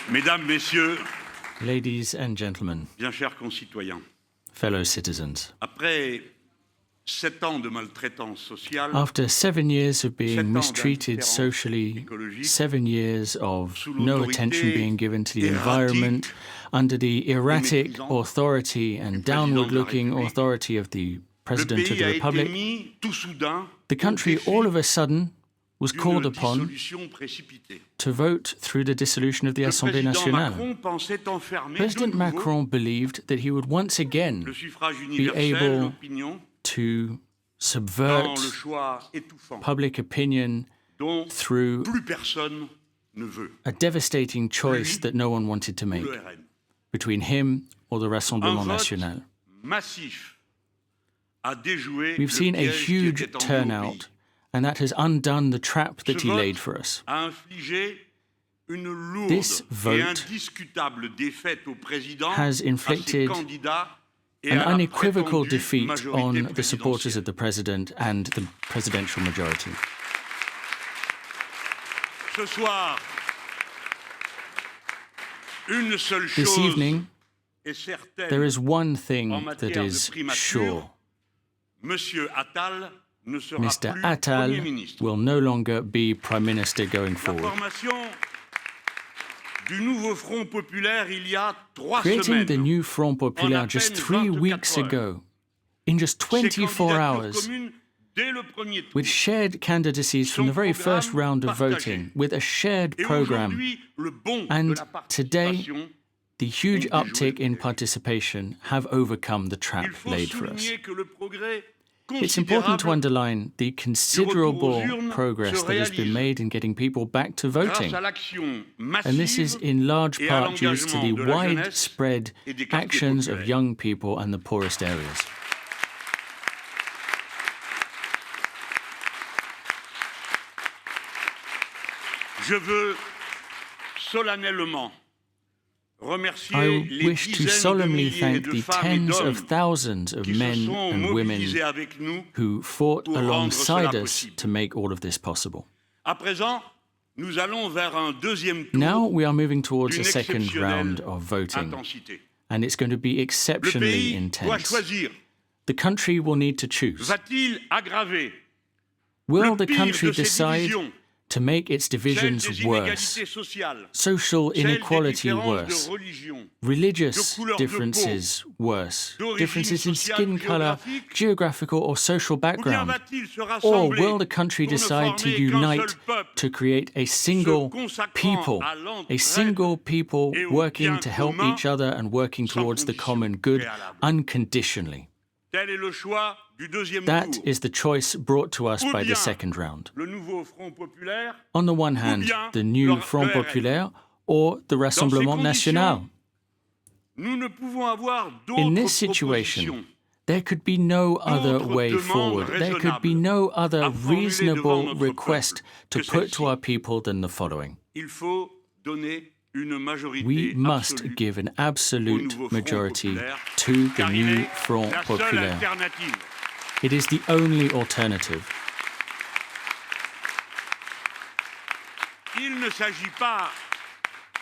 Mesdames, Messieurs, Ladies and gentlemen, bien chers concitoyens, fellow citizens, après 7 ans de maltraitance sociale, after 7 years of being 7 ans mistreated d'indifférence socially, écologique, 7 years of sous no l'autorité attention being given to the erratique environment, under the erratic méprisante authority and du président de la downward-looking République, authority of the le President of pays the a été Republic, mis tout soudain the country au défi all of a sudden was called d'une upon dissolution précipitée. to vote through the dissolution of the Le Assemblée président nationale. Macron pensait enfermer de President nouveau Macron believed that he would once again le suffrage be universel, able l'opinion, to dans subvert le choix étouffant public opinion dont through plus personne ne veut, a devastating choice that no one wanted to ou make le RN. between him or the Un Rassemblement vote National. massif a déjoué We've le seen a piège qui huge était tendu au turnout, pays. and that has undone the trap that Ce he vote laid for us. a infligé une lourde This et vote indiscutable défaite au président, has à ses inflicted candidats et an à la unequivocal prétendue defeat majorité on the supporters of présidentielle. the president and the presidential majority. Ce soir, une seule This chose evening, est certaine. there is one En thing matière that de is primature, sure. Monsieur Attal ne sera Mr. plus Attal Premier ministre. will no longer be Prime Minister going La forward. formation du nouveau Front populaire il y a 3 Creating the semaines. new Front Populaire just 3 weeks ago, in just Ces 24 candidatures hours, communes dès le premier tour. with shared candidacies from the very first round of voting, with a shared Et program, aujourd'hui, le bond de and la today, participation, the huge ont déjoué uptick le in piège. participation have overcome the Il trap faut laid for us. souligner que le progrès It's important to considérable underline the considerable urnes progress se that has been réalise made in getting people back to grâce voting. à l'action And this is massive in large et à part due to the l'engagement de la jeunesse widespread et des quartiers actions of populaires. young people and the poorest areas. Je veux solennellement remercier I les wish to dizaines de solemnly milliers thank de the femmes et tens d'hommes of thousands of qui se men sont and women mobilisés avec nous. who fought pour rendre alongside cela us possible. to make all of this possible. À présent, nous allons vers un deuxième tour Now we are moving towards a d'une second round exceptionnelle of voting, intensité. and it's going to be Le exceptionally pays doit intense. choisir. The country will need to choose. Va-t-il aggraver Will le the pire country de ces decide divisions, to make its celles divisions des worse, inégalités sociales, social celles des inequality différences worse, de religion, religious de couleur de differences worse, d'origine differences in sociale, skin color, géographique, geographical or social ou bien background? va-t-il se Or rassembler will the country pour ne decide to former qu'un unite seul peuple, to create a single consacrant people, à a l'entraide single people et au working bien to help commun each other and working sans towards the condition common good préalable? unconditionally? Tel est le choix du deuxième That tour. is the choice brought to us Ou by the bien second round. le nouveau Front populaire. On the one hand, bien the new le Front RN. Populaire or the Rassemblement conditions, National. Nous ne pouvons avoir In d'autres this situation, propositions there could be no other D'autres way demandes forward. There could be raisonnables no other à formuler reasonable devant notre request to peuple que put to celle-ci. our people than the following. Il faut donner une majorité We must absolue give an au absolute nouveau Front majority populaire, to the car il new est Front la seule Populaire. alternative. It is the only alternative. Il ne s'agit pas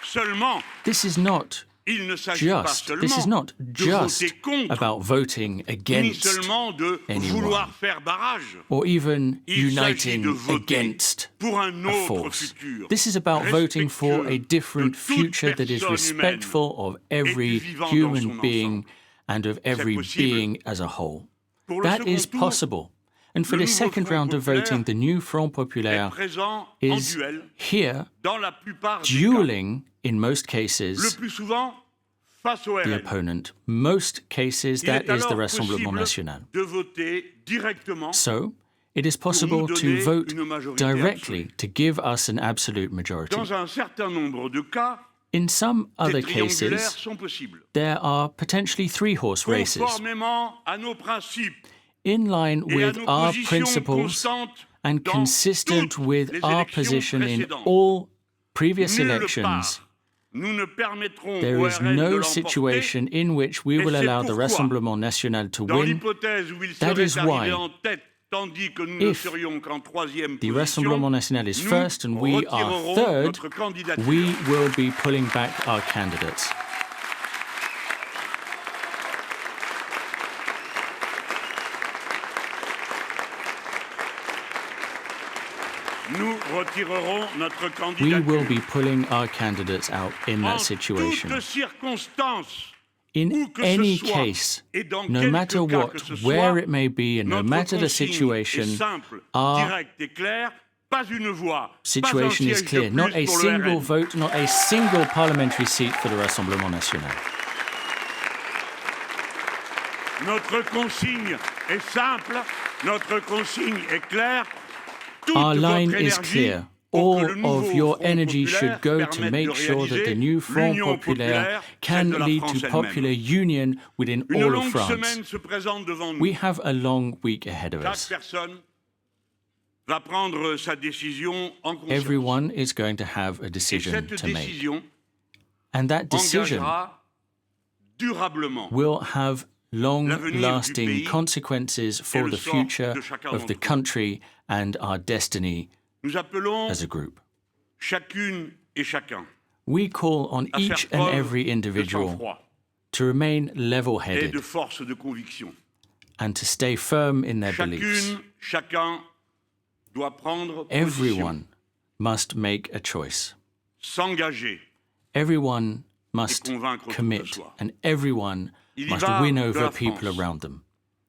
seulement This is not Il ne s'agit pas just, seulement this is not de just voter contre, about voting ni against seulement de anyone. vouloir faire barrage. or even Il s'agit uniting de voter against pour un a autre force. futur, This is about voting for a respectueux different de toute future that is personne respectful of every vivant dans human son being ensemble. and of every possible. being as a whole. Pour le That second is tour, possible. And for le the nouveau second Front round of populaire voting, the new Front est Populaire présent en is duel here, dans la plupart des cas. dueling, in most Le cases, plus souvent face au the RN. opponent. Most cases, Il that est is the alors Rassemblement possible National. de voter directement So, it is possible nous to donner vote une majorité directly absolue. to give us an absolute majority. Dans un certain nombre de cas, In some des other triangulaires cases, sont possibles. there are potentially three-horse races. Conformément à nos principes In line et à with nos our positions principles constantes and dans consistent toutes with les our élections position in précédentes. all previous Nulle elections, part, nous ne permettrons there au is RN de no l'emporter. situation in which we Et will c'est allow the pourquoi, Rassemblement National to Dans win. l'hypothèse où il That serait is why, arrivé en tête tandis que nous ne If serions qu'en troisième the position, Rassemblement National is nous first and we are retirerons third, notre candidature. we will be pulling back our candidates. Nous retirerons notre We will candidature. be pulling our candidates out in that En situation. toutes circonstances, In où que any ce soit, case, et dans no quelque matter cas what, que ce where soit, it may be, and no notre matter the consigne situation, est simple, our directe et claire. Pas une voix, situation pas un is siège clear. de Not plus a pour le single RN. vote, not a single parliamentary seat for the Rassemblement National. Notre consigne est simple, notre consigne est claire. Toute Our line votre is énergie clear. pour que All le nouveau of your Front energy populaire should go to permette make de sure that the réaliser new Front l'union Populaire populaire, can celle de la lead France to elle-même. popular union within Une all of longue France. semaine se présente devant nous. We have a long week ahead of Chaque us. personne va prendre sa décision en conscience. Everyone is going to have a Et decision cette to make. décision And that decision engagera durablement will have l'avenir long-lasting du pays consequences et for le the sort future de chacun of the d'entre nous. country and our destiny Nous appelons as a group. chacune et chacun We call on à faire each and preuve every de individual sang-froid to remain et level-headed de force de conviction. and to stay firm in their beliefs. Chacune, chacun doit prendre position, Everyone must make a choice. s'engager. Everyone must convaincre autour de commit, soi. and everyone Il y must va win de over la people France. around them.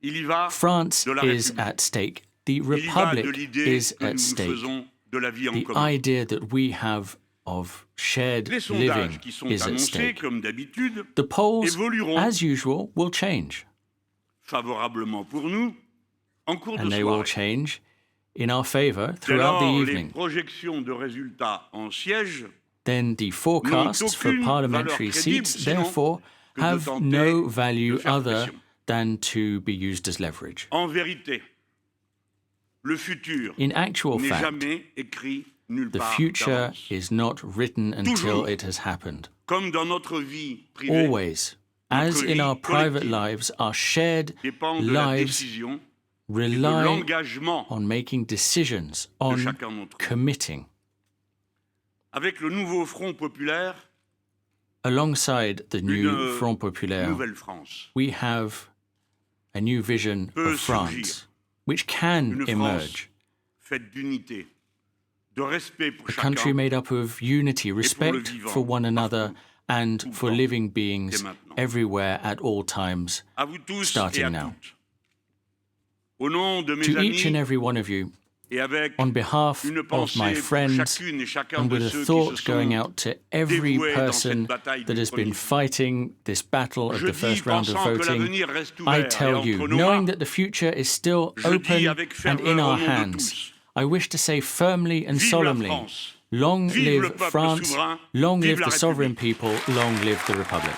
Il y va France de la is République. at stake. The Il y va de Republic l'idée is que at nous stake. faisons de la vie en The commun. idea that we have of shared Les living sondages qui sont is at annoncés, stake. comme d'habitude, The polls, évolueront as usual, will change, favorablement pour nous en cours de and they will soirée. change in our favor Dès throughout the lors, les evening. projections de résultats en siège Then the forecasts for aucune parliamentary valeur crédible, seats, sinon therefore, que de have tenter no de value faire other pression. than to be used as leverage. En vérité, le futur In actual n'est fact, jamais écrit nulle the part future d'avance. is not written until Toujours. it has happened. Comme dans notre vie privée, Always, as in our private lives, our shared dépend de la lives décision et de rely l'engagement on making decisions, on chacun d'entre nous. committing. Avec le nouveau Front populaire, Alongside the new une Front Populaire, nouvelle France. we have a new vision Peut of France, surgir. which can Une France emerge. faite d'unité, de respect pour A country chacun, made up of unity, respect vivant, for one another, and tout for temps, living beings dès maintenant. everywhere at all times. à vous tous starting et à now. toutes. Au nom de mes To each and amis every one of you, et avec on behalf une of pensée my pour friends, chacune et chacun and de with a ceux qui thought se going sont out to every dévoués dans person cette bataille that du has been premier tour. fighting this battle of Je the dis, first round of pensant que voting, l'avenir reste I ouvert et tell entre you, nos knowing mains, that the future is still je dis open avec and ferveur in au our nom de hands, tous, I wish to say firmly and vive la solemnly, France, long vive le live peuple France, souverain, long vive live la the sovereign République. people, long live the Republic.